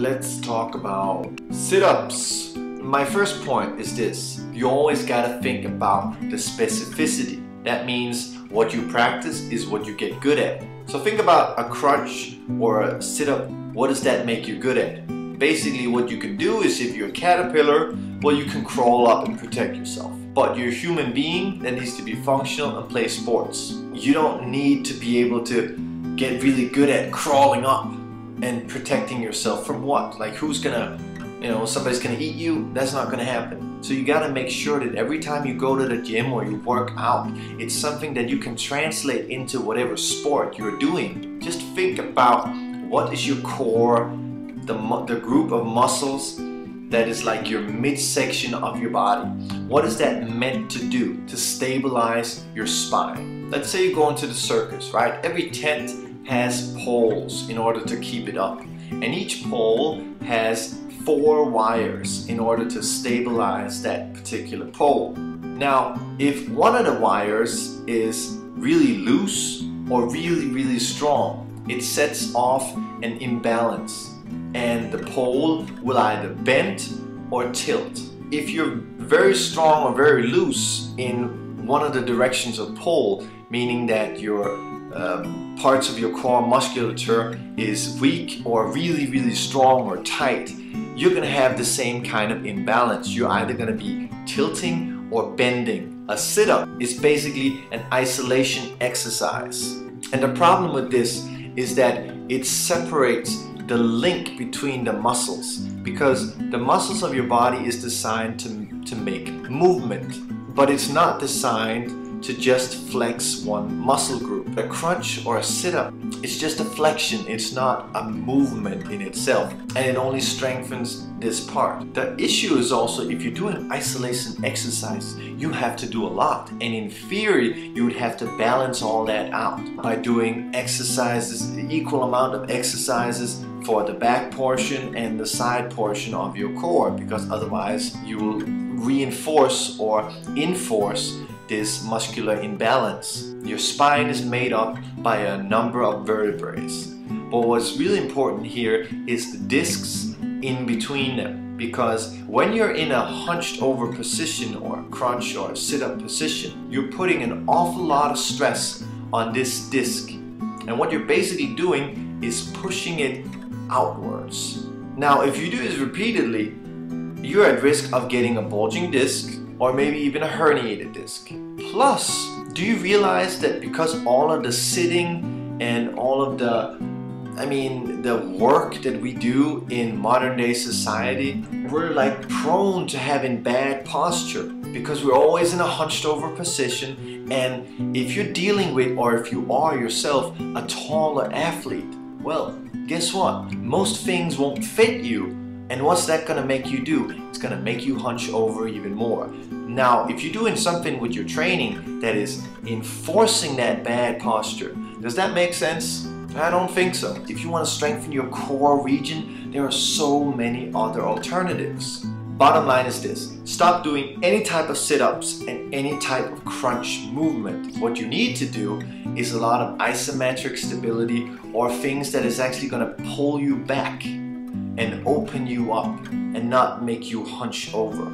let's talk about sit-ups. My first point is this: you always gotta think about the specificity. That means what you practice is what you get good at. So think about a crunch or a sit-up. What does that make you good at? Basically what you can do is, if you're a caterpillar, well, you can crawl up and protect yourself. But you're a human being that needs to be functional and play sports. You don't need to be able to get really good at crawling up and protecting yourself from what? Like, who's gonna, somebody's gonna eat you? That's not gonna happen. So you gotta make sure that every time you go to the gym or you work out, it's something that you can translate into whatever sport you're doing. Just think about what is your core, the group of muscles that is like your midsection of your body. What is that meant to do to stabilize your spine? Let's say you go into the circus, right? Every tent has poles in order to keep it up. And each pole has 4 wires in order to stabilize that particular pole. Now, if one of the wires is really loose or really strong, it sets off an imbalance, and the pole will either bend or tilt. If you're very strong or very loose in one of the directions of pole, meaning that your parts of your core musculature is weak or really strong or tight, you're gonna have the same kind of imbalance. You're either gonna be tilting or bending. A sit-up is basically an isolation exercise. And the problem with this is that it separates the link between the muscles, because the muscles of your body is designed to make movement, but it's not designed to just flex one muscle group. A crunch or a sit-up, it's just a flexion, it's not a movement in itself, and it only strengthens this part. The issue is also, if you're doing isolation exercise, you have to do a lot, and in theory you would have to balance all that out by doing exercises, the equal amount of exercises for the back portion and the side portion of your core, because otherwise you will reinforce or enforce this muscular imbalance. Your spine is made up by a number of vertebrae, but what's really important here is the discs in between them, because when you're in a hunched over position or a crunch or a sit-up position, you're putting an awful lot of stress on this disc, and what you're basically doing is pushing it outwards. Now, if you do this repeatedly, you're at risk of getting a bulging disc or maybe even a herniated disc. Plus, do you realize that because all of the sitting and all of the work that we do in modern day society, we're like prone to having bad posture because we're always in a hunched over position. And if you're dealing with, or if you are yourself, a taller athlete, well, guess what? Most things won't fit you. And what's that gonna make you do? It's gonna make you hunch over even more. Now, if you're doing something with your training that is enforcing that bad posture, does that make sense? I don't think so. If you want to strengthen your core region, there are so many other alternatives. Bottom line is this: stop doing any type of sit-ups and any type of crunch movement. What you need to do is a lot of isometric stability, or things that is actually going to pull you back and open you up and not make you hunch over.